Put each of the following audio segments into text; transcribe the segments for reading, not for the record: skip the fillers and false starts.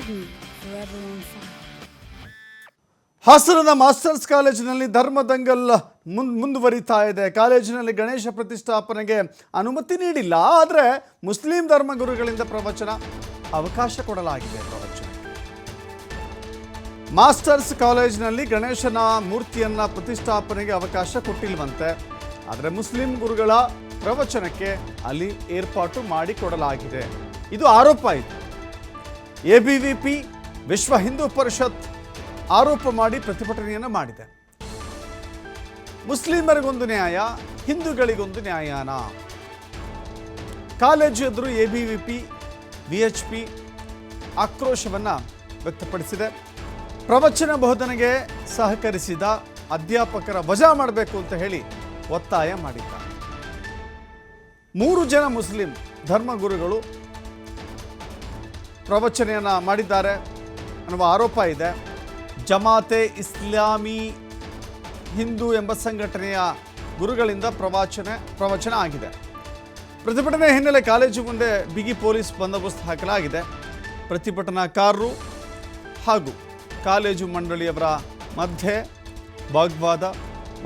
me forever on fire. ಹಾಸನದ masters ಕಾಲೇಜಿನಲ್ಲಿ ಧರ್ಮದಂಗಲ್ ಮುಂದುವರಿತಾ ಇದೆ. ಕಾಲೇಜಿನಲ್ಲಿ ಗಣೇಶ ಪ್ರತಿಷ್ಠಾಪನೆಗೆ ಅನುಮತಿ ನೀಡಿಲ್ಲ, ಆದರೆ ಮುಸ್ಲಿಂ ಧರ್ಮಗುರುಗಳಿಂದ ಪ್ರವಚನ ಅವಕಾಶ ಕೊಡಲಾಗಿದೆ. ಮಾಸ್ಟರ್ಸ್ ಕಾಲೇಜಿನಲ್ಲಿ ಗಣೇಶನ ಮೂರ್ತಿಯನ್ನ ಪ್ರತಿಷ್ಠಾಪನೆಗೆ ಅವಕಾಶ ಕೊಟ್ಟಿಲ್ವಂತೆ, ಆದರೆ ಮುಸ್ಲಿಂ ಗುರುಗಳ ಪ್ರವಚನಕ್ಕೆ ಅಲ್ಲಿ ಏರ್ಪಾಟು ಮಾಡಿಕೊಡಲಾಗಿದೆ. ಇದು ಆರೋಪ ಇದೆ. ಎಬಿವಿಪಿ ವಿಶ್ವ ಹಿಂದೂ ಪರಿಷತ್ ಆರೋಪ ಮಾಡಿ ಪ್ರತಿಭಟನೆಯನ್ನು ಮಾಡಿದೆ. ಮುಸ್ಲಿಮರಿಗೊಂದು ನ್ಯಾಯ, ಹಿಂದೂಗಳಿಗೊಂದು ನ್ಯಾಯನ? ಕಾಲೇಜು ಎದುರು ಎಬಿವಿಪಿ ವಿಎಚ್ಪಿ ಆಕ್ರೋಶವನ್ನು ವ್ಯಕ್ತಪಡಿಸಿದೆ. ಪ್ರವಚನ ಬೋಧನೆಗೆ ಸಹಕರಿಸಿದ ಅಧ್ಯಾಪಕರ ವಜಾ ಮಾಡಬೇಕು ಅಂತ ಹೇಳಿ ಒತ್ತಾಯ ಮಾಡಿದ್ದಾರೆ. 3 ಜನ ಮುಸ್ಲಿಂ ಧರ್ಮಗುರುಗಳು ಪ್ರವಚನೆಯನ್ನು ಮಾಡಿದ್ದಾರೆ ಅನ್ನುವ ಆರೋಪ ಇದೆ. ಜಮಾತೆ ಇಸ್ಲಾಮಿ ಹಿಂದೂ ಎಂಬ ಸಂಘಟನೆಯ ಗುರುಗಳಿಂದ ಪ್ರವಚನ ಆಗಿದೆ. ಪ್ರತಿಭಟನೆ ಹಿನ್ನೆಲೆ ಕಾಲೇಜು ಮುಂದೆ ಬಿಗಿ ಪೊಲೀಸ್ ಬಂದೋಬಸ್ತ್ ಹಾಕಲಾಗಿದೆ. ಪ್ರತಿಭಟನಾಕಾರರು ಹಾಗೂ ಕಾಲೇಜು ಮಂಡಳಿಯವರ ಮಧ್ಯೆ ವಾಗ್ವಾದ,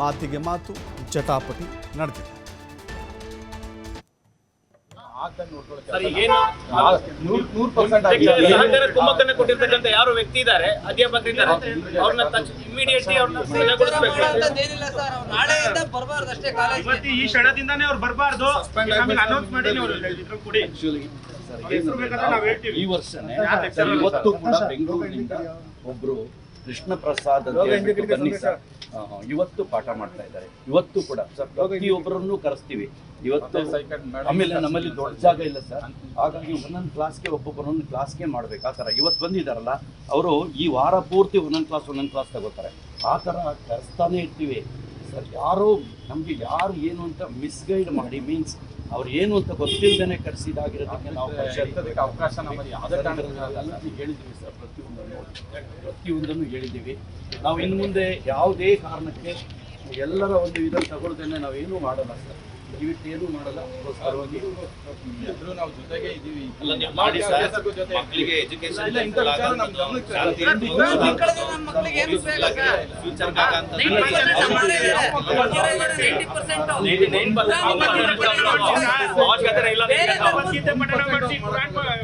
ಮಾತಿಗೆ ಮಾತು, ಜಟಾಪಟಿ ನಡೆದಿದೆ. ಕುಮ್ಮಕ್ಕನ್ನ ಕೊಟ್ಟಿರ್ತಕ್ಕಂಥ ಯಾರು ವ್ಯಕ್ತಿ ಇದ್ದಾರೆ, ಅಧ್ಯಾಪಕರಿದ್ದಾರೆ, ಅವ್ರನ್ನ ಇಮಿಡಿಯೇಟ್ಲಿ ಈ ಕ್ಷಣದಿಂದಾನೇ ಅವ್ರು ಬರಬಾರ್ದು. ಅನೌನ್ಸ್ ಮಾಡಿ ಈ ವರ್ಷನೇ ಇವತ್ತು ಕೂಡ ಬೆಂಗಳೂರಿನಿಂದ ಒಬ್ರು ಕೃಷ್ಣ ಪ್ರಸಾದ್ ಅಂತ ಹೇಳ್ಬಿಟ್ಟು ಬನ್ನಿ ಸರ್, ಇವತ್ತು ಪಾಠ ಮಾಡ್ತಾ ಇದ್ದಾರೆ. ಇವತ್ತು ಕೂಡ ಸರ್ ಪ್ರತಿಯೊಬ್ಬರನ್ನು ಕರೆಸ್ತೀವಿ. ಇವತ್ತು ಆಮೇಲೆ ನಮ್ಮಲ್ಲಿ ದೊಡ್ಡ ಜಾಗ ಇಲ್ಲ ಸರ್, ಹಾಗಾಗಿ ಒಂದೊಂದು ಕ್ಲಾಸ್ಗೆ ಒಬ್ಬೊಬ್ಬರೊಂದು ಕ್ಲಾಸ್ಗೆ ಮಾಡ್ಬೇಕು. ಆ ಥರ ಇವತ್ತು ಬಂದಿದ್ದಾರಲ್ಲ ಅವರು ಈ ವಾರ ಪೂರ್ತಿ ಒಂದೊಂದು ಕ್ಲಾಸ್ ತಗೋತಾರೆ. ಆ ಥರ ಕರೆಸ್ತಾನೆ ಇರ್ತೀವಿ ಸರ್. ಯಾರೋ ನಮಗೆ ಯಾರು ಏನು ಅಂತ ಮಿಸ್ಗೈಡ್ ಮಾಡಿ, ಮೀನ್ಸ್ ಅವ್ರು ಏನು ಅಂತ ಗೊತ್ತಿಲ್ಲದೇನೆ ಕರೆಸಿದಾಗಿರೋದಕ್ಕೆ ನಾವು ಅವಕಾಶ ನಮ್ಮಲ್ಲಿ ಯಾವುದೇ ಹೇಳಿದ್ದೀವಿ ಸರ್. ಪ್ರತಿಯೊಂದನ್ನು ಹೇಳಿದ್ದೀವಿ. ನಾವು ಇನ್ನು ಮುಂದೆ ಯಾವುದೇ ಕಾರಣಕ್ಕೆ ಎಲ್ಲರ ಒಂದು ಇದನ್ನು ತಗೊಳ್ದೇನೆ ನಾವೇನು ಮಾಡಲ್ಲ ಸರ್, ದಯವಿಟ್ಟು ಮಾಡಲ್ಲ. ಅದಕ್ಕೋಸ್ಕರವಾಗಿ ನಾವು ಜೊತೆಗೆ ಇದ್ದೀವಿ. ಮಕ್ಕಳಿಗೆ ಎಜುಕೇಶನ್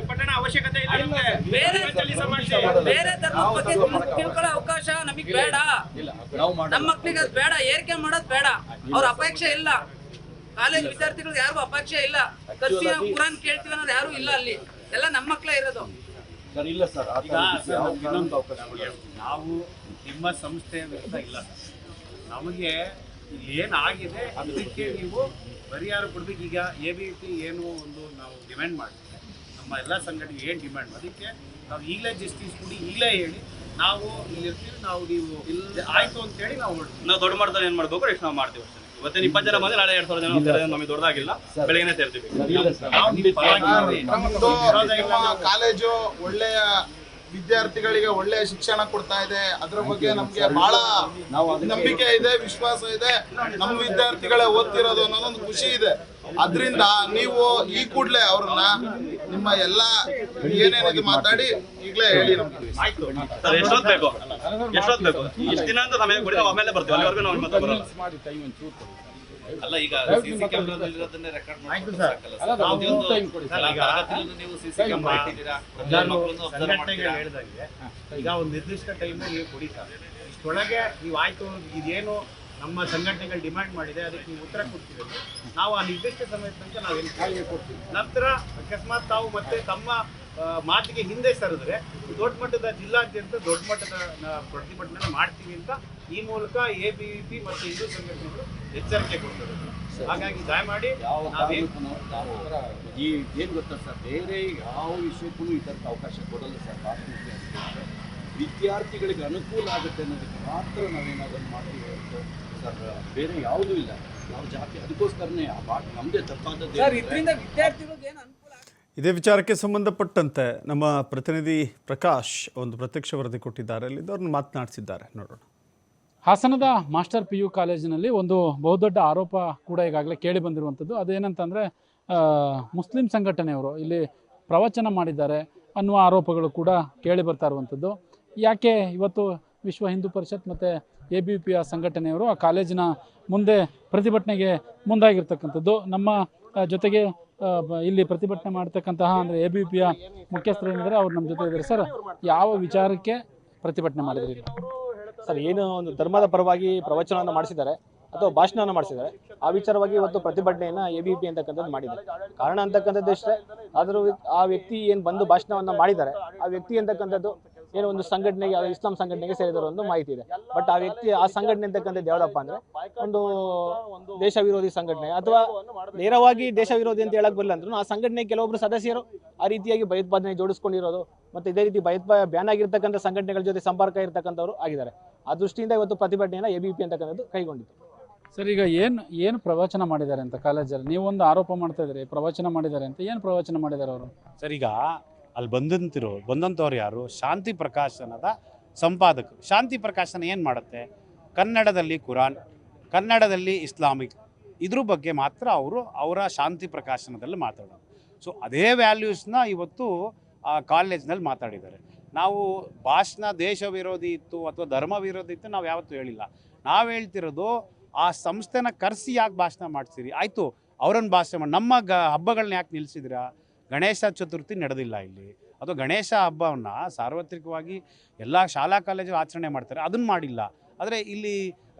ಪಠಣ ಅವಶ್ಯಕತೆ ಇದೆ. ಬೇರೆ ಧರ್ಮದ ಬಗ್ಗೆ ತಿಳ್ಕೊಳ್ಳೋ ಅವಕಾಶ ನಮಗೆ ಬೇಡ. ನಮ್ಮ ಮಕ್ಕಳಿಗೆ ಅದು ಬೇಡ, ಏರಿಕೆ ಮಾಡೋದು ಬೇಡ. ಅವ್ರ ಅಪೇಕ್ಷೆ ಇಲ್ಲ. ಕಾಲೇಜ್ ವಿದ್ಯಾರ್ಥಿಗಳು ಯಾರಿಗೂ ಅಪೇಕ್ಷೆ ಇಲ್ಲ. ಕರ್ಸಿ ಕುರಾನ್ ಕೇಳ್ತೀವಿ ಅನ್ನೋದು ಯಾರು ಇಲ್ಲ. ಅಲ್ಲಿ ಎಲ್ಲ ನಮ್ಮ ಮಕ್ಕಳೇ ಇರೋದು. ಇಲ್ಲ ಸರ್, ನಾವು ನಿಮ್ಮ ಸಂಸ್ಥೆಯ ವಿರುದ್ಧ ಇಲ್ಲ. ನಮಗೆ ಏನಾಗಿದೆ ಅದಕ್ಕೆ ನೀವು ಪರಿಹಾರ ಕೊಡ್ಬೇಕು. ಈಗ ಎಬಿವಿಪಿ ಏನು ಒಂದು ನಾವು ಡಿಮ್ಯಾಂಡ್ ಮಾಡ್ತೀವಿ, ನಮ್ಮ ಎಲ್ಲ ಸಂಘಟನೆಗೆ ಏನು ಡಿಮ್ಯಾಂಡ್, ಅದಕ್ಕೆ ನಾವು ಈಗಲೇ ಜಸ್ಟಿಸ್ ಕೊಡಿ, ಈಗಲೇ ಹೇಳಿ ನಾವು ಇಲ್ಲಿರ್ತೀವಿ, ನಾವು ನೀವು ಆಯ್ತು ಅಂತೇಳಿ ನಾವು ದೊಡ್ಡ ಮಟ್ಟದಲ್ಲಿ ಏನು ಮಾಡಬೇಕು ಎಷ್ಟು ನಾವು ಮಾಡ್ತೀವಿ ಅಷ್ಟೇ. ಇವತ್ತಿನ 20 ಜನ ಬಂದ್ರೆ ನಾಳೆ 2000 ಜನ ನಮಗೆ ದೊಡ್ಡದಾಗಿಲ್ಲ, ಬೆಳಗ್ಗೆನೆ ಸೇರ್ತೀವಿ. ಕಾಲೇಜು ಒಳ್ಳೆಯ ವಿದ್ಯಾರ್ಥಿಗಳಿಗೆ ಒಳ್ಳೆಯ ಶಿಕ್ಷಣ ಕೊಡ್ತಾ ಇದೆ. ಅದ್ರ ಬಗ್ಗೆ ನಮ್ಗೆ ಬಹಳ ನಂಬಿಕೆ ಇದೆ, ವಿಶ್ವಾಸ ಇದೆ. ನಮ್ಮ ವಿದ್ಯಾರ್ಥಿಗಳೇ ಓದ್ತಿರೋದು ಅನ್ನೋದೊಂದು ಖುಷಿ ಇದೆ. ಅದ್ರಿಂದ ನೀವು ಈ ಕೂಡಲೇ ಅವ್ರನ್ನ ನಿಮ್ಮ ಎಲ್ಲ ಏನೇನಿದೆ ಮಾತಾಡಿ ಈಗಲೇ ಹೇಳಿ ನಮ್ಗೆ. ಎಷ್ಟೊತ್ತು ಬೇಕು ಇಷ್ಟು ದಿನ ಅಂತ ಸಮಯ ಕೊಡಿ, ನಾವು ಆಮೇಲೆ ಬರ್ತೀವಿ. ಅಲ್ಲಿವರೆಗೂ ನಾವು ಮತ್ತೆ ಬರಲ್ಲ. ಅಲ್ಲ, ಈಗ ಸಿಸಿ ಕ್ಯಾಮೆರಾದಲ್ಲಿರೋದನ್ನೇ ರೆಕಾರ್ಡ್ ಮಾಡ್ತೀರಾ? ಈಗ ಒಂದು ನಿರ್ದಿಷ್ಟ ಟೈಮಲ್ಲಿ ನೀವು ಕೊಡಿ ಸರ್. ಇಷ್ಟೊಳಗೆ ನೀವು ಆಯ್ತು, ಇದೇನು ನಮ್ಮ ಸಂಘಟನೆಗಳು ಡಿಮ್ಯಾಂಡ್ ಮಾಡಿದೆ ಅದಕ್ಕೆ ನೀವು ಉತ್ತರ ಕೊಡ್ತೀವಿ. ನಾವು ಆ ನಿರ್ದಿಷ್ಟ ಸಮಯದ ತನಕ ನಾವೇನು ಕಾಯಿಲೆ ಕೊಡ್ತೀವಿ. ನಂತರ ಅಕಸ್ಮಾತ್ ತಾವು ಮತ್ತೆ ತಮ್ಮ ಮಾತಿಗೆ ಹಿಂದೆ ಸರಿದ್ರೆ ದೊಡ್ಡ ಮಟ್ಟದ ಜಿಲ್ಲಾದ್ಯಂತ ದೊಡ್ಡ ಮಟ್ಟದ ಪ್ರತಿಭಟನೆ ಮಾಡ್ತೀವಿ ಅಂತ ಈ ಮೂಲಕ ಎಬಿವಿಪಿ ಮತ್ತು ಹಿಂದೂ ಸಂಘಟನೆಗಳು ಎಚ್ಚರಿಕೆ ಕೊಡ್ತಾರೆ. ಹಾಗಾಗಿ ದಯಮಾಡಿ ಈ ಏನು ಗೊತ್ತಾ ಸರ್, ಬೇರೆ ಯಾವ ವಿಷಯಕ್ಕೂ ಈ ಥರದ ಅವಕಾಶ ಕೊಡಲ್ಲ ಸರ್. ವಿದ್ಯಾರ್ಥಿಗಳಿಗೆ ಅನುಕೂಲ ಆಗುತ್ತೆ ಅನ್ನೋದಕ್ಕೆ ಮಾತ್ರ ನಾವೇನಾದರೂ ಮಾಡ್ತೀವಿ ಹೊರತು ಸರ್ ಬೇರೆ ಯಾವುದೂ ಇಲ್ಲ. ನಾವು ಜಾತಿ ಅದಕ್ಕೋಸ್ಕರನೇ ನಮ್ಮದೇ ತಪ್ಪಾದದ್ದು. ಇದೇ ವಿಚಾರಕ್ಕೆ ಸಂಬಂಧಪಟ್ಟಂತೆ ನಮ್ಮ ಪ್ರತಿನಿಧಿ ಪ್ರಕಾಶ್ ಒಂದು ಪ್ರತ್ಯಕ್ಷ ವರದಿ ಕೊಟ್ಟಿದ್ದಾರೆ, ಅಲ್ಲಿದ್ದು ಅವ್ರನ್ನ ಮಾತನಾಡಿಸಿದ್ದಾರೆ, ನೋಡೋಣ. ಹಾಸನದ ಮಾಸ್ಟರ್ PU ಕಾಲೇಜಿನಲ್ಲಿ ಒಂದು ಬಹುದೊಡ್ಡ ಆರೋಪ ಕೂಡ ಈಗಾಗಲೇ ಕೇಳಿ ಬಂದಿರುವಂಥದ್ದು. ಅದೇನಂತಂದರೆ ಮುಸ್ಲಿಂ ಸಂಘಟನೆಯವರು ಇಲ್ಲಿ ಪ್ರವಚನ ಮಾಡಿದ್ದಾರೆ. ಅನ್ನುವ ಆರೋಪಗಳು ಕೂಡ ಕೇಳಿ ಬರ್ತಾ ಇರುವಂಥದ್ದು. ಯಾಕೆ ಇವತ್ತು ವಿಶ್ವ ಹಿಂದೂ ಪರಿಷತ್ ಮತ್ತು ABVP ಸಂಘಟನೆಯವರು ಆ ಕಾಲೇಜಿನ ಮುಂದೆ ಪ್ರತಿಭಟನೆಗೆ ಮುಂದಾಗಿರ್ತಕ್ಕಂಥದ್ದು? ನಮ್ಮ ಜೊತೆಗೆ ಇಲ್ಲಿ ಪ್ರತಿಭಟನೆ ಮಾಡ್ತಕ್ಕಂತಹ ಅಂದರೆ ABVP ಮುಖ್ಯಸ್ಥರು ಏನಿದ್ದಾರೆ ಅವ್ರು ನಮ್ಮ ಜೊತೆ ಇದ್ದಾರೆ. ಸರ್, ಯಾವ ವಿಚಾರಕ್ಕೆ ಪ್ರತಿಭಟನೆ ಮಾಡಿದ್ರಿ ಸರ್? ಏನು ಒಂದು ಧರ್ಮದ ಪರವಾಗಿ ಪ್ರವಚನವನ್ನು ಮಾಡಿಸಿದ್ದಾರೆ ಅಥವಾ ಭಾಷಣವನ್ನು ಮಾಡಿಸಿದ್ದಾರೆ, ಆ ವಿಚಾರವಾಗಿ ಇವತ್ತು ಪ್ರತಿಭಟನೆಯನ್ನು ABVP ಅಂತಕ್ಕಂಥದ್ದು ಮಾಡಿದ್ದಾರೆ. ಕಾರಣ ಅಂತಕ್ಕಂಥದ್ದು ಇಷ್ಟೇ, ಆದರೂ ಆ ವ್ಯಕ್ತಿ ಏನು ಬಂದು ಭಾಷಣವನ್ನು ಮಾಡಿದ್ದಾರೆ, ಆ ವ್ಯಕ್ತಿ ಅಂತಕ್ಕಂಥದ್ದು ಏನೋ ಒಂದು ಸಂಘಟನೆಗೆ, ಇಸ್ಲಾಂ ಸಂಘಟನೆಗೆ ಸೇರಿದವರು ಒಂದು ಮಾಹಿತಿ ಇದೆ. ಬಟ್ ಆ ವ್ಯಕ್ತಿ, ಆ ಸಂಘಟನೆ ಅಂತಕ್ಕಂಥದ್ದು ಯಾವುದಪ್ಪ ಅಂದರೆ ಒಂದು ದೇಶ ವಿರೋಧಿ ಸಂಘಟನೆ, ಅಥವಾ ನೇರವಾಗಿ ದೇಶ ವಿರೋಧಿ ಅಂತ ಹೇಳಕ್ ಬರಲ್ಲ ಅಂದ್ರೂ ಆ ಸಂಘಟನೆ ಕೆಲವೊಬ್ಬರು ಸದಸ್ಯರು ಆ ರೀತಿಯಾಗಿ ಭಯೋತ್ಪಾದನೆ ಜೋಡಿಸ್ಕೊಂಡಿರೋದು ಮತ್ತು ಇದೇ ರೀತಿ ಬ್ಯಾನ್ ಆಗಿರ್ತಕ್ಕಂಥ ಸಂಘಟನೆಗಳ ಜೊತೆ ಸಂಪರ್ಕ ಇರತಕ್ಕಂಥವ್ರು ಆಗಿದ್ದಾರೆ. ಆ ದೃಷ್ಟಿಯಿಂದ ಇವತ್ತು ಪ್ರತಿಭಟನೆಯನ್ನು ABVP ಅಂತಕ್ಕಂಥದ್ದು ಕೈಗೊಂಡಿತ್ತು. ಸರ್, ಈಗ ಏನು ಪ್ರವಚನ ಮಾಡಿದ್ದಾರೆ ಅಂತ ಕಾಲೇಜಲ್ಲಿ ನೀವೊಂದು ಆರೋಪ ಮಾಡ್ತಾ ಇದ್ರಿ, ಪ್ರವಚನ ಮಾಡಿದ್ದಾರೆ ಅಂತ. ಏನು ಪ್ರವಚನ ಮಾಡಿದ್ದಾರೆ ಅವರು? ಸರ್, ಈಗ ಅಲ್ಲಿ ಬಂದಂಥವ್ರು ಯಾರು? ಶಾಂತಿ ಪ್ರಕಾಶನದ ಸಂಪಾದಕರು. ಶಾಂತಿ ಪ್ರಕಾಶನ ಏನು ಮಾಡುತ್ತೆ? ಕನ್ನಡದಲ್ಲಿ ಕುರಾನ್, ಕನ್ನಡದಲ್ಲಿ ಇಸ್ಲಾಮಿಕ್, ಇದ್ರ ಬಗ್ಗೆ ಮಾತ್ರ ಅವರ ಶಾಂತಿ ಪ್ರಕಾಶನದಲ್ಲಿ ಮಾತಾಡೋದು. ಸೊ ಅದೇ ವ್ಯಾಲ್ಯೂಸ್ನ ಇವತ್ತು ಕಾಲೇಜ್ನಲ್ಲಿ ಮಾತಾಡಿದ್ದಾರೆ. ನಾವು ಭಾಷಣ ದೇಶ ವಿರೋಧಿ ಇತ್ತು ಅಥವಾ ಧರ್ಮ ವಿರೋಧಿ ಇತ್ತು ನಾವು ಯಾವತ್ತೂ ಹೇಳಿಲ್ಲ. ನಾವು ಹೇಳ್ತಿರೋದು ಆ ಸಂಸ್ಥೆನ ಕರೆಸಿ ಯಾಕೆ ಭಾಷಣ ಮಾಡ್ತೀರಿ? ಆಯಿತು, ಅವರನ್ನು ಭಾಷಣ ಮಾಡಿ ನಮ್ಮ ಹಬ್ಬಗಳನ್ನ ಯಾಕೆ ನಿಲ್ಲಿಸಿದಿರಾ? ಗಣೇಶ ಚತುರ್ಥಿ ನಡೆದಿಲ್ಲ ಇಲ್ಲಿ, ಅಥವಾ ಗಣೇಶ ಹಬ್ಬವನ್ನು ಸಾರ್ವತ್ರಿಕವಾಗಿ ಎಲ್ಲ ಶಾಲಾ ಕಾಲೇಜು ಆಚರಣೆ ಮಾಡ್ತಾರೆ, ಅದನ್ನು ಮಾಡಿಲ್ಲ. ಆದರೆ ಇಲ್ಲಿ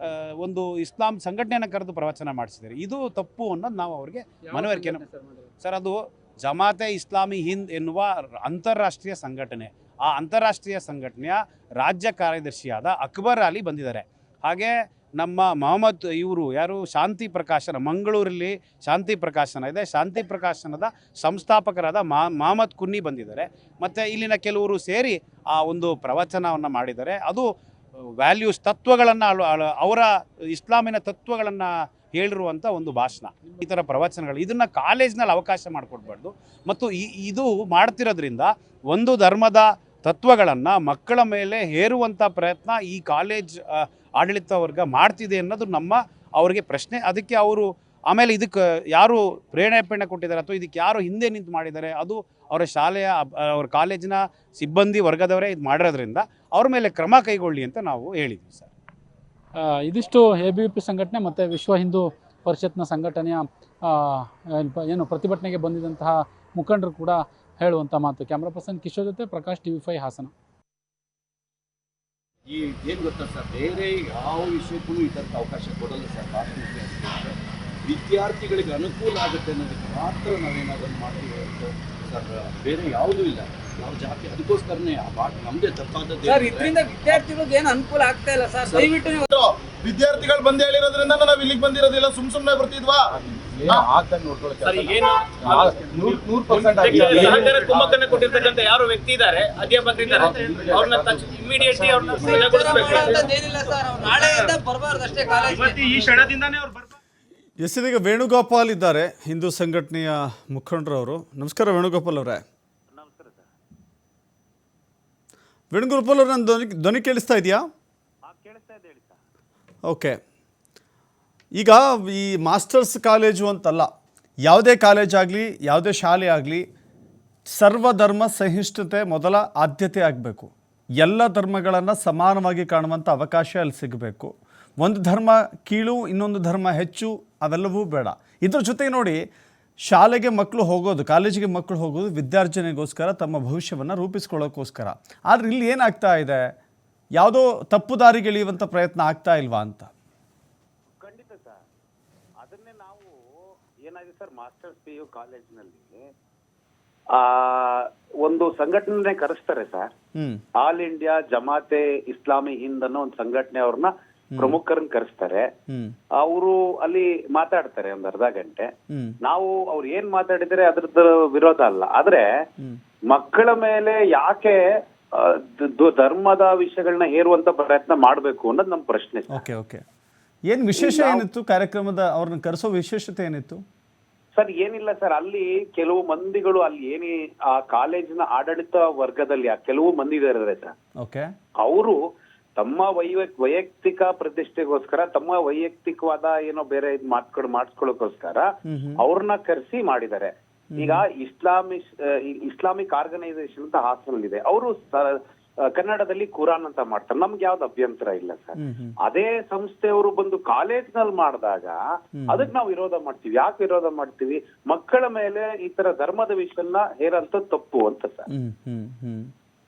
ಒಂದು ಇಸ್ಲಾಂ ಸಂಘಟನೆಯನ್ನು ಕರೆದು ಪ್ರವಚನ ಮಾಡಿಸಿದ್ದಾರೆ. ಇದು ತಪ್ಪು ಅನ್ನೋದು ನಾವು ಅವರಿಗೆ ಮನವರಿಕೆಯನ್ನು ಸರ್, ಅದು ಜಮಾತೆ ಇಸ್ಲಾಮಿ ಹಿಂದ್ ಎನ್ನುವ ಅಂತಾರಾಷ್ಟ್ರೀಯ ಸಂಘಟನೆ. ಆ ಅಂತಾರಾಷ್ಟ್ರೀಯ ಸಂಘಟನೆಯ ರಾಜ್ಯ ಕಾರ್ಯದರ್ಶಿಯಾದ ಅಕ್ಬರ್ ಅಲಿ ಬಂದಿದ್ದಾರೆ. ಹಾಗೆ ನಮ್ಮ ಮೊಹಮ್ಮದ್ ಇವರು ಯಾರು, ಶಾಂತಿ ಪ್ರಕಾಶನ, ಮಂಗಳೂರಲ್ಲಿ ಶಾಂತಿ ಪ್ರಕಾಶನ ಇದೆ, ಶಾಂತಿ ಪ್ರಕಾಶನದ ಸಂಸ್ಥಾಪಕರಾದ ಮೊಹಮ್ಮದ್ ಕುನ್ನಿ ಬಂದಿದ್ದಾರೆ. ಮತ್ತು ಇಲ್ಲಿನ ಕೆಲವರು ಸೇರಿ ಆ ಒಂದು ಪ್ರವಚನವನ್ನು ಮಾಡಿದ್ದಾರೆ. ಅದು ವ್ಯಾಲ್ಯೂಸ್, ತತ್ವಗಳನ್ನು, ಅವರ ಇಸ್ಲಾಮಿನ ತತ್ವಗಳನ್ನು ಹೇಳಿರುವಂಥ ಒಂದು ಭಾಷಣ. ಈ ಥರ ಪ್ರವಚನಗಳು ಇದನ್ನು ಕಾಲೇಜ್ನಲ್ಲಿ ಅವಕಾಶ ಮಾಡಿಕೊಡ್ಬಾರ್ದು. ಮತ್ತು ಇದು ಮಾಡ್ತಿರೋದ್ರಿಂದ ಒಂದು ಧರ್ಮದ ತತ್ವಗಳನ್ನು ಮಕ್ಕಳ ಮೇಲೆ ಹೇರುವಂಥ ಪ್ರಯತ್ನ ಈ ಕಾಲೇಜ್ ಆಡಳಿತ ವರ್ಗ ಮಾಡ್ತಿದೆ ಅನ್ನೋದು ಅವರಿಗೆ ಪ್ರಶ್ನೆ. ಅದಕ್ಕೆ ಅವರು ಆಮೇಲೆ ಇದಕ್ಕೆ ಯಾರು ಪ್ರೇರಣೆ ಕೊಟ್ಟಿದ್ದಾರೆ ಅಥವಾ ಇದಕ್ಕೆ ಯಾರು ಹಿಂದೆ ನಿಂತು ಮಾಡಿದ್ದಾರೆ, ಅದು ಅವರ ಶಾಲೆಯ, ಅವರ ಕಾಲೇಜಿನ ಸಿಬ್ಬಂದಿ ವರ್ಗದವರೇ ಇದು ಮಾಡಿರೋದ್ರಿಂದ ಅವ್ರ ಮೇಲೆ ಕ್ರಮ ಕೈಗೊಳ್ಳಿ ಅಂತ ನಾವು ಹೇಳಿದ್ವಿ ಸರ್. ಇದಿಷ್ಟು ABVP ಸಂಘಟನೆ ಮತ್ತು ವಿಶ್ವ ಹಿಂದೂ ಪರಿಷತ್ನ ಸಂಘಟನೆಯ ಏನು ಪ್ರತಿಭಟನೆಗೆ ಬಂದಿದ್ದಂತಹ ಮುಖಂಡರು ಕೂಡ ಹೇಳುವಂಥ ಮಾತು. ಕ್ಯಾಮ್ರಾ ಪರ್ಸನ್ ಕಿಶೋರ್ ಜೊತೆ ಪ್ರಕಾಶ್, TV5 ಹಾಸನ. ಈ ಏನು ಗೊತ್ತಾ ಸರ್, ಬೇರೆ ಯಾವ ವಿಷಯಕ್ಕೂ ಈ ಥರದ ಅವಕಾಶ ಕೊಡಲ್ಲ ಸರ್. ವಿದ್ಯಾರ್ಥಿಗಳಿಗೆ ಅನುಕೂಲ ಆಗುತ್ತೆ ಅನ್ನೋದಕ್ಕೆ ಮಾತ್ರ ನಾವೇನಾದರೂ ಮಾಡ್ತೀವಿ ಸರ್, ಬೇರೆ ಯಾವುದೂ ಇಲ್ಲ. ನಾವು ಜಾತಿ ಅದಕ್ಕೋಸ್ಕರನೇ ನಮ್ಮದೇ ತಪ್ಪಾದದ್ದು ಸರ್. ಇದರಿಂದ ವಿದ್ಯಾರ್ಥಿಗಳಿಗೆ ಏನು ಅನುಕೂಲ ಆಗ್ತಾ ಇಲ್ಲ ಸರ್. ದಯವಿಟ್ಟು ವಿದ್ಯಾರ್ಥಿಗಳು ಬಂದು ಹೇಳಿರೋದ್ರಿಂದ ನಾವು ಇಲ್ಲಿಗೆ ಬಂದಿರೋದಿಲ್ಲ, ಸುಮ್ಮನೆ ಬರ್ತಿದ್ವಾ? ಕುಮ್ಮಕ್ಕನ್ನ ಕೊಟ್ಟಿರ್ತಕ್ಕಂಥ ಯಾರು ವ್ಯಕ್ತಿ ಇದ್ದಾರೆ, ಅಧ್ಯಾಪಕರಿದ್ದಾರೆ, ಅವ್ರನ್ನ ಇಮಿಡಿಯೇಟ್ಲಿ ಏನಿಲ್ಲ ಸರ್. ಅವ್ರು ನಾಳೆಯಿಂದ ಬರಬಾರ್ದು ಅಷ್ಟೇ ಕಾಲೇಜ್. ಈ ಕ್ಷಣದಿಂದಾನೇ ಅವ್ರು ಬರ್ಬಾರ್ದು. ಇದೀಗ ವೇಣುಗೋಪಾಲ್ ಇದ್ದಾರೆ, ಹಿಂದೂ ಸಂಘಟನೆಯ ಮುಖಂಡರವರು. ನಮಸ್ಕಾರ ವೇಣುಗೋಪಾಲ್ ಅವರೇ. ವೇಣುಗೋಪಾಲ್ ಅವ್ರ ನನ್ನ ಧ್ವನಿ ಕೇಳಿಸ್ತಾ ಇದೆಯಾ? ಓಕೆ. ಈಗ ಈ ಮಾಸ್ಟರ್ಸ್ ಕಾಲೇಜು ಅಂತಲ್ಲ, ಯಾವುದೇ ಕಾಲೇಜ್ ಆಗಲಿ, ಯಾವುದೇ ಶಾಲೆ ಆಗಲಿ, ಸರ್ವಧರ್ಮ ಸಹಿಷ್ಣುತೆ ಮೊದಲ ಆದ್ಯತೆ ಆಗಬೇಕು. ಎಲ್ಲ ಧರ್ಮಗಳನ್ನು ಸಮಾನವಾಗಿ ಕಾಣುವಂಥ ಅವಕಾಶ ಅಲ್ಲಿ ಸಿಗಬೇಕು. ಒಂದು ಧರ್ಮ ಕೀಳು, ಇನ್ನೊಂದು ಧರ್ಮ ಹೆಚ್ಚು, ಅವೆಲ್ಲವೂ ಬೇಡ. ಇದ್ರ ಜೊತೆಗೆ ನೋಡಿ, ಶಾಲೆಗೆ ಮಕ್ಕಳು ಹೋಗೋದು, ಕಾಲೇಜಿಗೆ ಮಕ್ಕಳು ಹೋಗೋದು ವಿದ್ಯಾರ್ಜನೆಗೋಸ್ಕರ, ತಮ್ಮ ಭವಿಷ್ಯವನ್ನು ರೂಪಿಸ್ಕೊಳ್ಳೋಕ್ಕೋಸ್ಕರ. ಆದರೆ ಇಲ್ಲಿ ಏನಾಗ್ತಾ ಇದೆ, ಯಾವುದೋ ತಪ್ಪು ದಾರಿಗೆಳೆಯುವಂಥ ಪ್ರಯತ್ನ ಆಗ್ತಾ ಇಲ್ವಾ ಅಂತ. ಖಂಡಿತ ಸರ್, ಅದನ್ನೇ ನಾವು ಏನಾಗಿದೆ ಸರ್, ಮಾಸ್ಟರ್ಸ್ PU ಕಾಲೇಜ್ನಲ್ಲಿ ಒಂದು ಸಂಘಟನೆ ಕರೆಸ್ತಾರೆ ಸರ್. ಆಲ್ ಇಂಡಿಯಾ ಜಮಾತೆ ಇಸ್ಲಾಮಿ ಹಿಂದ್ ಅನ್ನೋ ಒಂದು ಸಂಘಟನೆ ಅವ್ರನ್ನ ಪ್ರಮುಖರನ್ನ ಕರೆಸ್ತಾರೆ. ಅವರು ಅಲ್ಲಿ ಮಾತಾಡ್ತಾರೆ ಒಂದ್ ಅರ್ಧ ಗಂಟೆ. ನಾವು ಅವ್ರು ಏನ್ ಮಾತಾಡಿದ್ರೆ ಅದ್ರದ್ದು ವಿರೋಧ ಅಲ್ಲ, ಆದ್ರೆ ಮಕ್ಕಳ ಮೇಲೆ ಯಾಕೆ ಧರ್ಮದ ವಿಷಯಗಳನ್ನ ಹೇರುವಂತ ಪ್ರಯತ್ನ ಮಾಡ್ಬೇಕು ಅನ್ನೋದು ನಮ್ಮ ಪ್ರಶ್ನೆ. Okay okay. ಏನ್ ವಿಶೇಷ ಏನಿತ್ತು ಕಾರ್ಯಕ್ರಮದ, ಅವ್ರನ್ನ ಕರೆಸೋ ವಿಶೇಷತೆ ಏನಿತ್ತು ಸರ್? ಏನಿಲ್ಲ ಸರ್, ಅಲ್ಲಿ ಕೆಲವು ಮಂದಿಗಳು, ಅಲ್ಲಿ ಆ ಕಾಲೇಜಿನ ಆಡಳಿತ ವರ್ಗದಲ್ಲಿ ಕೆಲವು ಮಂದಿ ಇದ್ದಾರೆ ಸರ್. ಓಕೆ. ಅವರು ತಮ್ಮ ವೈಯಕ್ತಿಕ ಪ್ರತಿಷ್ಠೆಗೋಸ್ಕರ, ತಮ್ಮ ವೈಯಕ್ತಿಕವಾದ ಏನೋ ಬೇರೆ ಮಾಡಿಸ್ಕೊಳ್ಳೋಕೋಸ್ಕರ ಅವ್ರನ್ನ ಕರೆಸಿ ಮಾಡಿದ್ದಾರೆ. ಈಗ ಇಸ್ಲಾಮಿಕ್ ಆರ್ಗನೈಸೇಷನ್ ಅಂತ ಹಾಸನಲ್ಲಿದೆ. ಅವರು ಕನ್ನಡದಲ್ಲಿ ಕುರಾನ್ ಅಂತ ಮಾಡ್ತಾರೆ, ನಮ್ಗೆ ಯಾವ್ದು ಅಭ್ಯಂತರ ಇಲ್ಲ ಸರ್. ಅದೇ ಸಂಸ್ಥೆಯವರು ಬಂದು ಕಾಲೇಜ್ನಲ್ಲಿ ಮಾಡಿದಾಗ ಅದಕ್ಕೆ ನಾವು ವಿರೋಧ ಮಾಡ್ತೀವಿ. ಯಾಕೆ ವಿರೋಧ ಮಾಡ್ತೀವಿ? ಮಕ್ಕಳ ಮೇಲೆ ಈ ತರ ಧರ್ಮದ ವಿಷಯನ ಹೇರಂತ ತಪ್ಪು ಅಂತ ಸರ್.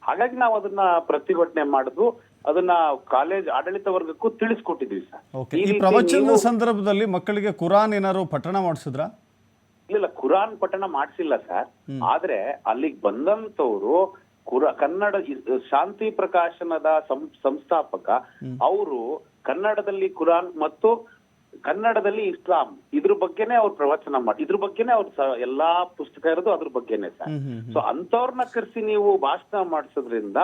ಹಾಗಾಗಿ ನಾವು ಅದನ್ನ ಪ್ರತಿಭಟನೆ ಮಾಡಿದ್ವು, ಅದನ್ನ ಕಾಲೇಜ್ ಆಡಳಿತ ವರ್ಗಕ್ಕೂ ತಿಳಿಸ್ಕೊಟ್ಟಿದ್ವಿ ಸರ್. ಈ ಪ್ರವಚನದ ಸಂದರ್ಭದಲ್ಲಿ ಮಕ್ಕಳಿಗೆ ಕುರಾನ್ ಏನಾದ್ರು ಪಠಣ ಮಾಡಿಸಿದ್ರ? ಇಲ್ಲ, ಕುರಾನ್ ಪಠಣ ಮಾಡಿಸಿಲ್ಲ ಸರ್. ಆದ್ರೆ ಅಲ್ಲಿಗೆ ಬಂದಂತವ್ರು ಕನ್ನಡ ಶಾಂತಿ ಪ್ರಕಾಶನದ ಸಂಸ್ಥಾಪಕ ಅವರು ಕನ್ನಡದಲ್ಲಿ ಕುರಾನ್ ಮತ್ತು ಕನ್ನಡದಲ್ಲಿ ಇಸ್ಲಾಂ ಇದ್ರ ಬಗ್ಗೆನೆ ಅವ್ರು ಪ್ರವಚನ ಮಾಡಿ, ಇದ್ರ ಬಗ್ಗೆನೆ ಅವ್ರು ಎಲ್ಲಾ ಪುಸ್ತಕ ಇರೋದು ಅದ್ರ ಬಗ್ಗೆನೆ ಸರ್. ಸೊ ಅಂತವ್ರನ್ನ ಕರೆಸಿ ನೀವು ಭಾಷಣ ಮಾಡಿಸೋದ್ರಿಂದ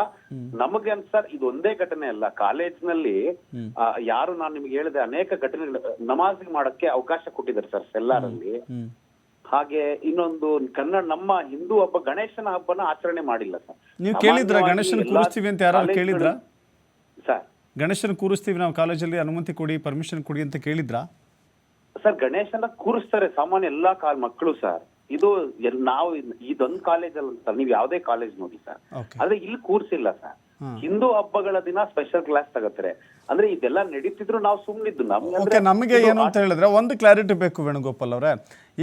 ನಮಗೆ ಸರ್ ಇದು ಒಂದೇ ಘಟನೆ ಅಲ್ಲ, ಕಾಲೇಜ್ನಲ್ಲಿ ಯಾರು ನಾನು ನಿಮ್ಗೆ ಹೇಳಿದೆ ಅನೇಕ ಘಟನೆಗಳು ನಮಾಜ್ ಮಾಡಕ್ಕೆ ಅವಕಾಶ ಕೊಟ್ಟಿದ್ದಾರೆ ಸರ್ ಸೆಲ್ಲಾರಲ್ಲಿ. ಹಾಗೆ ಇನ್ನೊಂದು ಕನ್ನಡ ನಮ್ಮ ಹಿಂದೂ ಹಬ್ಬ ಗಣೇಶನ ಹಬ್ಬನ ಆಚರಣೆ ಮಾಡಿಲ್ಲ ಸರ್. ನೀವು ಕೇಳಿದ್ರ ಗಣೇಶನ ಕೂರಿಸ್ತೀವಿ ಅಂತ ಯಾರು ಕೇಳಿದ್ರ ಸರ್? ಗಣೇಶನ ಕೂರಿಸ್ತೀವಿ ನಾವು ಕಾಲೇಜಲ್ಲಿ, ಅನುಮತಿ ಕೊಡಿ, ಪರ್ಮಿಷನ್ ಕೊಡಿ ಅಂತ ಕೇಳಿದ್ರಾ ಸರ್? ಗಣೇಶನ ಕೂರಿಸ್ತಾರೆ ಸಾಮಾನ್ಯ ಎಲ್ಲಾ ಮಕ್ಕಳು ಸರ್. ಇದು ನಾವು ಇದೊಂದು ಕಾಲೇಜ್ ಅಲ್ಲ ಸರ್, ನೀವು ಯಾವ್ದೇ ಕಾಲೇಜ್ ನೋಡಿ ಸರ್. ಆದ್ರೆ ಇಲ್ಲಿ ಕೂರ್ಸಿಲ್ಲ ಸರ್. ಹಿಂದೂ ಹಬ್ಬಗಳ ದಿನ ಸ್ಪೆಷಲ್ ಕ್ಲಾಸ್ ತಗೋತಾರೆ. ಅಂದ್ರೆ ಇದೆಲ್ಲ ನಡೀತಿದ್ರು ನಾವು ಸುಮ್ಮನಿದ್ದು. ನಮಗೆ ಏನು ಅಂತ ಹೇಳಿದ್ರೆ ಒಂದು ಕ್ಲಾರಿಟಿ ಬೇಕು ವೇಣುಗೋಪಾಲ್ ಅವರೇ.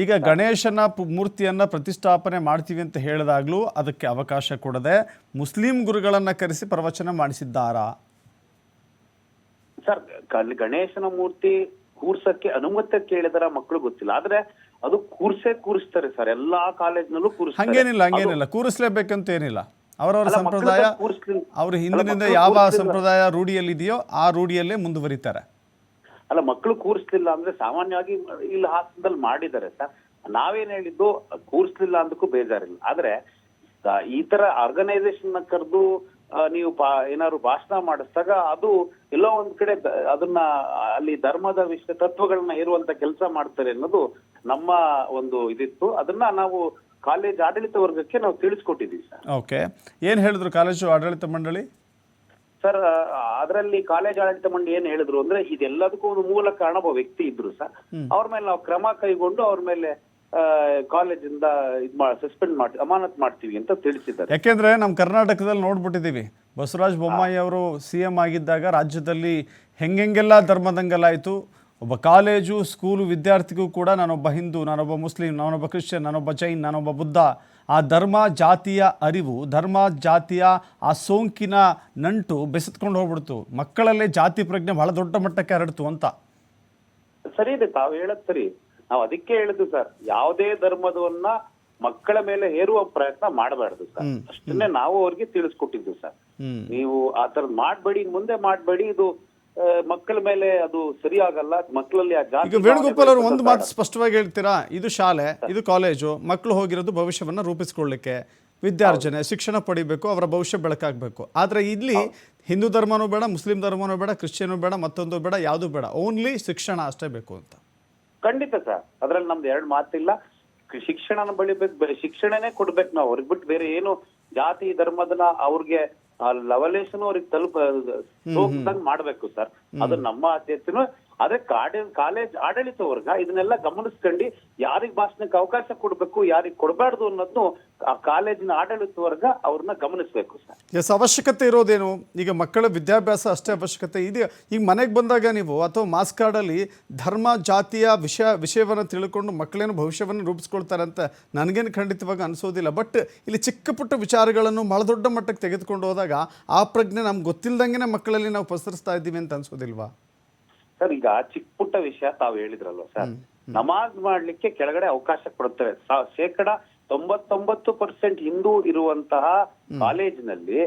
ಈಗ ಗಣೇಶನ ಮೂರ್ತಿಯನ್ನ ಪ್ರತಿಷ್ಠಾಪನೆ ಮಾಡ್ತೀವಿ ಅಂತ ಹೇಳಿದಾಗ್ಲೂ ಅದಕ್ಕೆ ಅವಕಾಶ ಕೊಡದೆ ಮುಸ್ಲಿಂ ಗುರುಗಳನ್ನ ಕರೆಸಿ ಪ್ರವಚನ ಮಾಡಿಸಿದ್ದಾರಾ ಸರ್? ಗಣೇಶನ ಮೂರ್ತಿ ಕೂರ್ಸಕ್ಕೆ ಅನುಮತಿ ಕೇಳಿದಾರ ಮಕ್ಕಳು ಗೊತ್ತಿಲ್ಲ, ಆದ್ರೆ ಅದು ಕೂರಿಸ್ತಾರೆ ಸರ್. ಎಲ್ಲಾ ಕಾಲೇಜ್ನಲ್ಲೂ ಕೂರಿಸ್ತಾರೆ. ಹಂಗೇನಿಲ್ಲ ಕೂರಿಸ್ಲೇಬೇಕಂತ ಏನಿಲ್ಲ. ಅವರವರ ಸಂಪ್ರದಾಯ, ಅವ್ರ ಹಿಂದಿನಿಂದ ಯಾವ ಸಂಪ್ರದಾಯ ರೂಢಿಯಲ್ಲಿದೆಯೋ ಆ ರೂಢಿಯಲ್ಲೇ ಮುಂದುವರಿತಾರೆ. ಅಲ್ಲ, ಮಕ್ಕಳು ಕೂರಿಸ್ಲಿಲ್ಲ ಅಂದ್ರೆ ಸಾಮಾನ್ಯವಾಗಿ ಇಲ್ಲಿ ಹಾಸನದಲ್ಲಿ ಮಾಡಿದ್ದಾರೆ ಸರ್. ನಾವೇನ್ ಹೇಳಿದ್ದು ಕೂರಿಸ್ಲಿಲ್ಲ ಅಂದಕ್ಕೂ ಬೇಜಾರಿಲ್ಲ. ಆದ್ರೆ ಈ ತರ ಆರ್ಗನೈಸೇಷನ್ ಕರೆದು ನೀವು ಏನಾದ್ರು ಭಾಷಣ ಮಾಡಿಸಿದಾಗ ಅದು ಎಲ್ಲೋ ಒಂದ್ ಕಡೆ ಅದನ್ನ ಅಲ್ಲಿ ಧರ್ಮದ ವಿಷಯ ತತ್ವಗಳನ್ನ ಹೇರುವಂತ ಕೆಲಸ ಮಾಡ್ತಾರೆ ಅನ್ನೋದು ನಮ್ಮ ಒಂದು ಇದಿತ್ತು. ಅದನ್ನ ನಾವು ಕಾಲೇಜ್ ಆಡಳಿತ ವರ್ಗಕ್ಕೆ ನಾವು ತಿಳಿಸ್ಕೊಟ್ಟಿದ್ದೀವಿ ಸರ್. ಓಕೆ, ಏನ್ ಹೇಳಿದ್ರು ಕಾಲೇಜು ಆಡಳಿತ ಮಂಡಳಿ ಸರ್? ಅದರಲ್ಲಿ ಕಾಲೇಜ್ ಆಡಳಿತ ಮಂಡಳಿ ಏನ್ ಹೇಳಿದ್ರು ಅಂದ್ರೆ ಇದೆಲ್ಲದಕ್ಕೂ ಒಂದು ಮೂಲ ಕಾರಣ ಒಬ್ಬ ವ್ಯಕ್ತಿ ಇದ್ರು ಸರ್. ಅವ್ರ ಮೇಲೆ ನಾವು ಕ್ರಮ ಕೈಗೊಂಡು ಅವ್ರ ಮೇಲೆ ಕಾಲೇಜಿಂದ ಸಸ್ಪೆಂಡ್ ಮಾಡಿ ಅಮಾನತ್ ಮಾಡ್ತೀವಿ ಅಂತ ತಿಳಿಸಿದ್ದಾರೆ. ಯಾಕೆಂದ್ರೆ ನಮ್ಮ ಕರ್ನಾಟಕದಲ್ಲಿ ನೋಡ್ಬಿಟ್ಟಿದೀವಿ, ಬಸವರಾಜ ಬೊಮ್ಮಾಯಿ ಅವರು CM ಆಗಿದ್ದಾಗ ರಾಜ್ಯದಲ್ಲಿ ಹೆಂಗೆಲ್ಲ ಧರ್ಮದಂಗಲಾಯಿತು. ಒಬ್ಬ ಕಾಲೇಜು ಸ್ಕೂಲು ವಿದ್ಯಾರ್ಥಿಗೂ ಕೂಡ ನಾನೊಬ್ಬ ಹಿಂದೂ, ನಾನೊಬ್ಬ ಮುಸ್ಲಿಂ, ನಾನೊಬ್ಬ ಕ್ರಿಶ್ಚಿಯನ್, ನಾನೊಬ್ಬ ಜೈನ್, ನಾನೊಬ್ಬ ಬುದ್ಧ, ಆ ಧರ್ಮ ಜಾತಿಯ ಅರಿವು, ಧರ್ಮ ಜಾತಿಯ ಆ ಸೋಂಕಿನ ನಂಟು ಬೆಸೆತ್ಕೊಂಡು ಹೋಗ್ಬಿಡ್ತು. ಮಕ್ಕಳಲ್ಲೇ ಜಾತಿ ಪ್ರಜ್ಞೆ ಬಹಳ ದೊಡ್ಡ ಮಟ್ಟಕ್ಕೆ ಹರಡ್ತು ಅಂತ. ಸರಿ ಇದೆ, ತಾವು ಹೇಳದ್ ಸರಿ. ನಾವು ಅದಕ್ಕೆ ಹೇಳಿದ್ವಿ ಸರ್, ಯಾವುದೇ ಧರ್ಮದವನ್ನ ಮಕ್ಕಳ ಮೇಲೆ ಹೇರುವ ಪ್ರಯತ್ನ ಮಾಡಬಾರ್ದು ಸರ್. ಅಷ್ಟನ್ನೇ ನಾವು ಅವ್ರಿಗೆ ತಿಳಿಸ್ಕೊಟ್ಟಿದ್ವಿ ಸರ್. ನೀವು ಆ ತರದ್ ಮಾಡ್ಬೇಡಿ, ಮುಂದೆ ಮಾಡ್ಬೇಡಿ, ಇದು ಮಕ್ಕಳ ಮೇಲೆ ಅದು ಸರಿ ಆಗಲ್ಲ. ಮಕ್ಕಳಲ್ಲಿ ಆ ಜಾತಿ. ವೇಣುಗೋಪಾಲ್ ಅವರು ಒಂದು ಮಾತು ಸ್ಪಷ್ಟವಾಗಿ ಹೇಳ್ತೀರಾ, ಇದು ಶಾಲೆ, ಇದು ಕಾಲೇಜು, ಮಕ್ಕಳು ಹೋಗಿರೋದು ಭವಿಷ್ಯವನ್ನ ರೂಪಿಸ್ಕೊಳ್ಳಿಕ್ಕೆ, ವಿದ್ಯಾರ್ಜನೆ, ಶಿಕ್ಷಣ ಪಡಿಬೇಕು, ಅವರ ಭವಿಷ್ಯ ಬೆಳಕಾಗಬೇಕು. ಆದ್ರೆ ಇಲ್ಲಿ ಹಿಂದೂ ಧರ್ಮನೂ ಬೇಡ, ಮುಸ್ಲಿಂ ಧರ್ಮನೂ ಬೇಡ, ಕ್ರಿಶ್ಚಿಯನೂ ಬೇಡ, ಮತ್ತೊಂದು ಬೇಡ, ಯಾವುದು ಬೇಡ, ಓನ್ಲಿ ಶಿಕ್ಷಣ ಅಷ್ಟೇ ಬೇಕು ಅಂತ. ಖಂಡಿತ ಸರ್, ಅದ್ರಲ್ಲಿ ನಮ್ದು ಎರಡು ಮಾತಿಲ್ಲ. ಶಿಕ್ಷಣನ ಬೆಳಿಬೇಕು, ಶಿಕ್ಷಣನೇ ಕೊಡ್ಬೇಕು ನಾವು. ಅವ್ರಿಗೆ ಬಿಟ್ಟು ಬೇರೆ ಏನು ಜಾತಿ ಧರ್ಮದನ್ನ ಅವ್ರಿಗೆ ಲವಲೇಶನ್ ಅವ್ರಿಗೆ ತಲುಪದಂಗ್ ಮಾಡ್ಬೇಕು ಸರ್. ಅದು ನಮ್ಮ ಆದ್ಯತೆನೂ. ಅದೇ ಕಾಲೇಜ್ ಆಡಳಿತ ವರ್ಗ ಇದನ್ನೆಲ್ಲ ಗಮನಿಸ್ಕೊಂಡು ಯಾರಿಗ್ ಭಾಷಣಕ್ಕೆ ಅವಕಾಶ ಕೊಡ್ಬೇಕು, ಯಾರಿಗ್ ಕೊಡಬಾರ್ದು ಅನ್ನೋದನ್ನು ಆ ಕಾಲೇಜಿನ ಆಡಳಿತ ವರ್ಗ ಅವ್ರನ್ನ ಗಮನಿಸ್ಬೇಕು ಸರ್. ಎಸ್, ಅವಶ್ಯಕತೆ ಇರೋದೇನು? ಈಗ ಮಕ್ಕಳ ವಿದ್ಯಾಭ್ಯಾಸ ಅಷ್ಟೇ ಅವಶ್ಯಕತೆ ಇದೆ. ಈಗ ಮನೆಗೆ ಬಂದಾಗ ನೀವು ಅಥವಾ ಮಾಸ್ ಕಾರ್ಡಲ್ಲಿ ಧರ್ಮ ಜಾತಿಯ ವಿಷಯವನ್ನು ತಿಳ್ಕೊಂಡು ಮಕ್ಕಳೇನು ಭವಿಷ್ಯವನ್ನು ರೂಪಿಸ್ಕೊಳ್ತಾರೆ ಅಂತ ನನಗೇನು ಖಂಡಿತವಾಗಿ ಅನಿಸೋದಿಲ್ಲ. ಬಟ್ ಇಲ್ಲಿ ಚಿಕ್ಕ ಪುಟ್ಟ ವಿಚಾರಗಳನ್ನು ಬಹಳ ದೊಡ್ಡ ಮಟ್ಟಕ್ಕೆ ತೆಗೆದುಕೊಂಡು ಹೋದಾಗ ಆ ಪ್ರಜ್ಞೆ ನಮ್ಗೆ ಗೊತ್ತಿಲ್ದಂಗೆ ಮಕ್ಕಳಲ್ಲಿ ನಾವು ಪಸರಿಸ್ತಾ ಇದ್ದೀವಿ ಅಂತ ಅನ್ಸೋದಿಲ್ವಾ ಸರ್? ಈಗ ಚಿಕ್ಕ ಪುಟ್ಟ ವಿಷಯ ತಾವು ಹೇಳಿದ್ರಲ್ವ ಸರ್, ನಮಾಜ್ ಮಾಡ್ಲಿಕ್ಕೆ ಕೆಳಗಡೆ ಅವಕಾಶ ಕೊಡುತ್ತೇವೆ. 99% ಹಿಂದೂ ಇರುವಂತಹ ಕಾಲೇಜಿನಲ್ಲಿ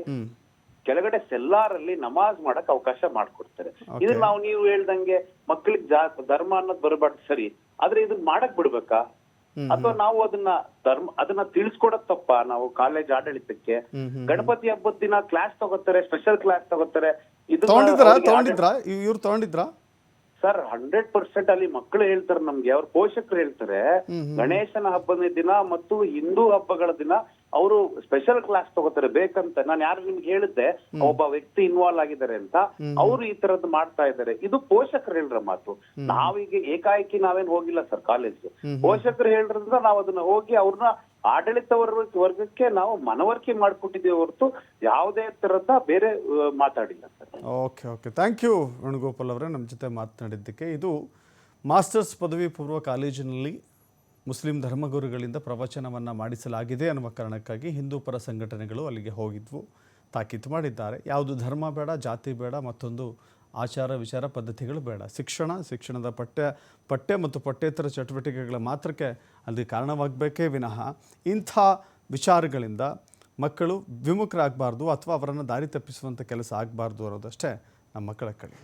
ಕೆಳಗಡೆ ಸೆಲ್ಲಾರಲ್ಲಿ ನಮಾಜ್ ಮಾಡಕ್ ಅವಕಾಶ ಮಾಡ್ಕೊಡ್ತಾರೆ. ಇದನ್ನ ನೀವು ಹೇಳ್ದಂಗೆ ಮಕ್ಕಳಿಗೆ ಧರ್ಮ ಅನ್ನೋದು ಬರಬಾರ್ದು, ಸರಿ. ಆದ್ರೆ ಇದನ್ನ ಮಾಡಕ್ ಬಿಡ್ಬೇಕಾ? ಅಥವಾ ನಾವು ಅದನ್ನ ತಿಳಿಸ್ಕೊಡೋದ್ ತಪ್ಪ? ನಾವು ಕಾಲೇಜ್ ಆಡಳಿತಕ್ಕೆ ಗಣಪತಿ ಹಬ್ಬದ ದಿನ ಕ್ಲಾಸ್ ತಗೋತಾರೆ, ಸ್ಪೆಷಲ್ ಕ್ಲಾಸ್ ತಗೋತಾರೆ. ಇದು ಇವ್ರು ತಗೊಂಡಿದ್ರಾ ಸರ್? 100% ಅಲ್ಲಿ ಮಕ್ಕಳು ಹೇಳ್ತಾರೆ ನಮ್ಗೆ, ಅವ್ರ ಪೋಷಕರು ಹೇಳ್ತಾರೆ, ಗಣೇಶನ ಹಬ್ಬದ ದಿನ ಮತ್ತು ಹಿಂದೂ ಹಬ್ಬಗಳ ದಿನ ಅವರು ಸ್ಪೆಷಲ್ ಕ್ಲಾಸ್ ತಗೋತಾರೆ ಬೇಕಂತ. ನಾನು ಯಾರು ನಿಮ್ಗೆ ಹೇಳಿದ್ದೆ ಒಬ್ಬ ವ್ಯಕ್ತಿ ಇನ್ವಾಲ್ವ್ ಆಗಿದ್ದಾರೆ ಅಂತ, ಅವರು ಈ ತರದ್ದು ಮಾಡ್ತಾ ಇದ್ದಾರೆ. ಇದು ಪೋಷಕರು ಹೇಳಿರೋ ಮಾತು. ನಾವೀಗ ಏಕಾಏಕಿ ನಾವೇನ್ ಹೋಗಿಲ್ಲ ಸರ್ ಕಾಲೇಜ್. ಪೋಷಕರು ಹೇಳಿದ್ರಿಂದ ನಾವು ಅದನ್ನ ಹೋಗಿ ಅವ್ರನ್ನ ಆಡಳಿತ ವರ್ಗಕ್ಕೆ ನಾವು ಮನವರಿಕೆ ಮಾಡಿಕೊಟ್ಟಿದ್ದೇವೆ ಹೊರತು ಯಾವುದೇ ತರದ ಬೇರೆ ಮಾತಾಡಿಲ್ಲ sir. Okay thank you Venugopal ಅವರೇ ನಮ್ಮ ಜೊತೆ ಮಾತನಾಡಿದ್ದಕ್ಕೆ. ಇದು ಮಾಸ್ಟರ್ಸ್ ಪದವಿ ಪೂರ್ವ ಕಾಲೇಜಿನಲ್ಲಿ ಮುಸ್ಲಿಂ ಧರ್ಮಗುರುಗಳಿಂದ ಪ್ರವಚನವನ್ನು ಮಾಡಿಸಲಾಗಿದೆ ಅನ್ನುವ ಕಾರಣಕ್ಕಾಗಿ ಹಿಂದೂ ಪರ ಸಂಘಟನೆಗಳು ಅಲ್ಲಿಗೆ ಹೋಗಿದ್ವು, ತಾಕೀತು ಮಾಡಿದ್ದಾರೆ. ಯಾವುದು ಧರ್ಮ ಬೇಡ, ಜಾತಿ ಬೇಡ, ಮತ್ತೊಂದು ಆಚಾರ ವಿಚಾರ ಪದ್ಧತಿಗಳು ಬೇಡ, ಶಿಕ್ಷಣದ ಪಠ್ಯ ಮತ್ತು ಪಠ್ಯೇತರ ಚಟುವಟಿಕೆಗಳ ಮಾತ್ರಕ್ಕೆ ಅಲ್ಲಿ ಕಾರಣವಾಗಬೇಕೇ ವಿನಃ ಇಂಥ ವಿಚಾರಗಳಿಂದ ಮಕ್ಕಳು ವಿಮುಖರಾಗಬಾರ್ದು ಅಥವಾ ಅವರನ್ನು ದಾರಿ ತಪ್ಪಿಸುವಂಥ ಕೆಲಸ ಆಗಬಾರ್ದು ಅನ್ನೋದಷ್ಟೇ ನಮ್ಮ ಮಕ್ಕಳ ಕಡೆ.